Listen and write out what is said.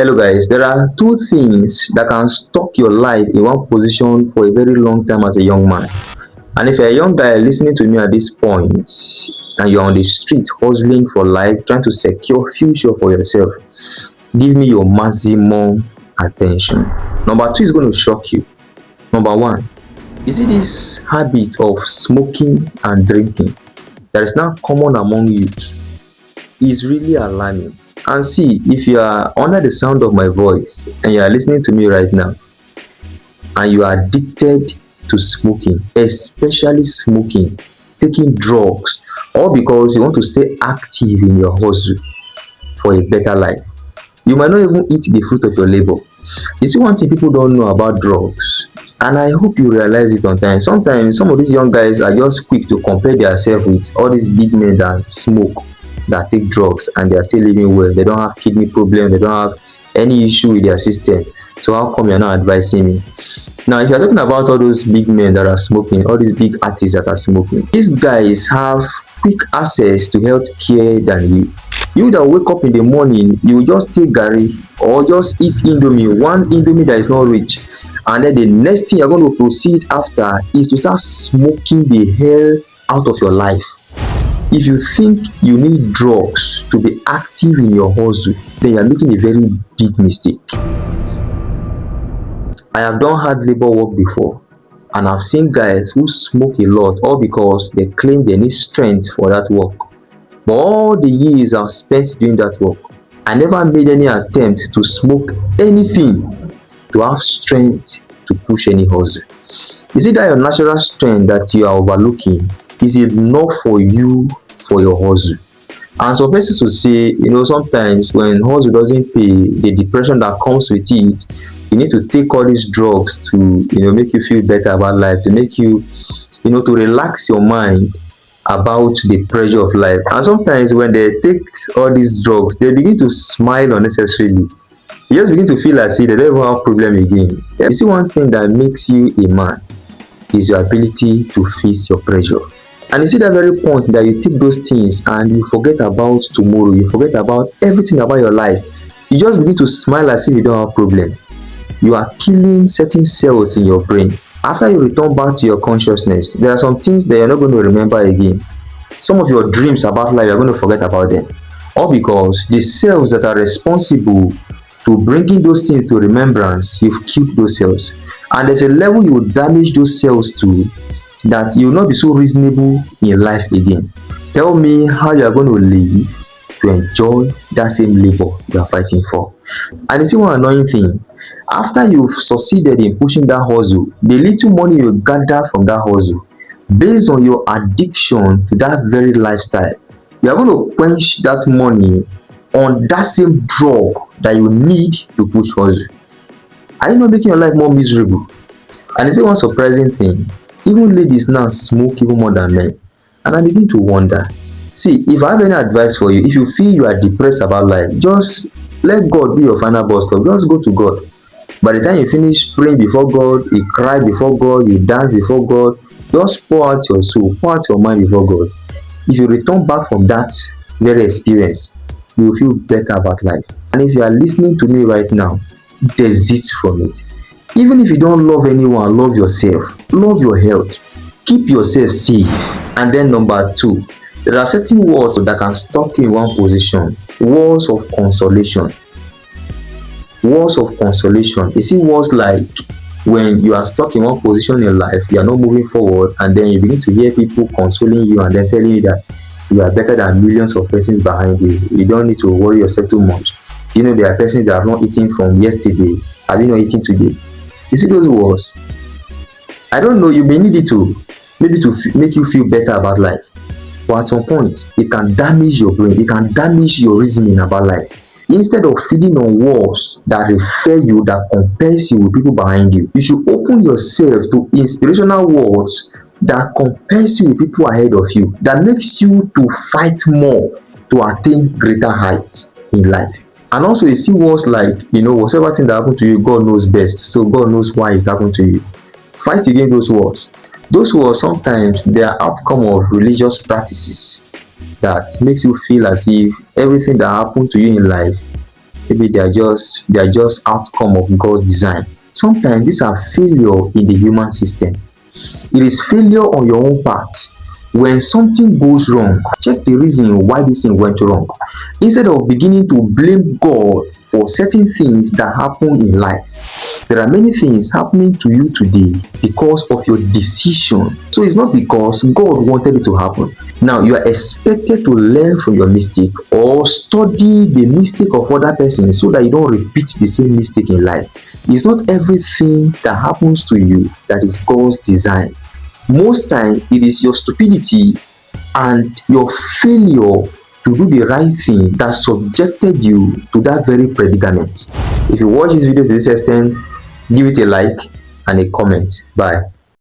Hello guys, there are two things that can stuck your life in one position for a very long time as a young man. And if you're a young guy listening to me at this point and you're on the street hustling for life, trying to secure future for yourself, give me your maximum attention. Number two is going to shock you. Number one, you see this habit of smoking and drinking that is now common among youth is really alarming. And see, if you are under the sound of my voice and you are listening to me right now and you are addicted to smoking, especially smoking, taking drugs, all because you want to stay active in your hustle for a better life, you might not even eat the fruit of your labor. You see, one thing people don't know about drugs, and I hope you realize it on time. Sometimes some of these young guys are just quick to compare themselves with all these big men that smoke, that take drugs, and they are still living well. They don't have kidney problem, they don't have any issue with their system. So how come you're not advising me? Now, if you're talking about all those big men that are smoking, all these big artists that are smoking, these guys have quick access to health care than you. You that wake up in the morning, you just take Gary or just eat Indomie, one Indomie that is not rich, and then the next thing you're going to proceed after is to start smoking the hell out of your life. If you think you need drugs to be active in your hustle, then you are making a very big mistake. I have done hard labor work before, and I've seen guys who smoke a lot all because they claim they need strength for that work. But all the years I've spent doing that work, I never made any attempt to smoke anything to have strength to push any hustle. You see that your natural strength that you are overlooking is enough for you for your hustle. And some persons will say, sometimes when hustle doesn't pay, the depression that comes with it, you need to take all these drugs to, make you feel better about life, to make you, to relax your mind about the pressure of life. And sometimes when they take all these drugs, they begin to smile unnecessarily. You just begin to feel as if they don't even have problem again. You see, one thing that makes you a man is your ability to face your pressure. And you see that very point that you take those things and you forget about tomorrow, you forget about everything about your life. You just begin to smile as if you don't have problem. You are killing certain cells in your brain. After you return back to your consciousness, there are some things that you're not going to remember again. Some of your dreams about life, you're going to forget about them. All because the cells that are responsible to bringing those things to remembrance, you've killed those cells. And there's a level you will damage those cells to that you will not be so reasonable in life again. Tell me how you are going to live to enjoy that same labor you are fighting for. And you see one annoying thing, after you've succeeded in pushing that hustle, the little money you gather from that hustle, based on your addiction to that very lifestyle, you are going to quench that money on that same drug that you need to push hustle. Are you not making your life more miserable? And you see one surprising thing, even ladies now smoke even more than men. And I begin to wonder. See, if I have any advice for you, if you feel you are depressed about life, just let God be your final bus stop. Just go to God. By the time you finish praying before God, you cry before God, you dance before God, just pour out your soul, pour out your mind before God. If you return back from that very experience, you will feel better about life. And if you are listening to me right now, desist from it. Even if you don't love anyone, love yourself. Love your health. Keep yourself safe. And then number two, there are certain words that can stuck in one position. Words of consolation. Words of consolation. You see, words like when you are stuck in one position in life, you are not moving forward, and then you begin to hear people consoling you and then telling you that you are better than millions of persons behind you. You don't need to worry yourself too much. There are persons that have not eaten from yesterday. Have you not eaten today? You see those words? I don't know, you may need it to maybe to make you feel better about life. But at some point, it can damage your brain. It can damage your reasoning about life. Instead of feeding on words that refer you, that compares you with people behind you, you should open yourself to inspirational words that compares you with people ahead of you, that makes you to fight more to attain greater heights in life. And also you see words like, whatever thing that happened to you, God knows best. So God knows why it happened to you. Fight against those words. Those words, sometimes they are outcome of religious practices that makes you feel as if everything that happened to you in life maybe they are just outcome of God's design. Sometimes these are failure in the human system. It is failure on your own part. When something goes wrong, check the reason why this thing went wrong. Instead of beginning to blame God for certain things that happen in life, there are many things happening to you today because of your decision. So it's not because God wanted it to happen. Now you are expected to learn from your mistake or study the mistake of other persons so that you don't repeat the same mistake in life. It's not everything that happens to you that is God's design. Most time it is your stupidity and your failure to do the right thing that subjected you to that very predicament. If you watch this video to this extent, give it a like and a comment. Bye.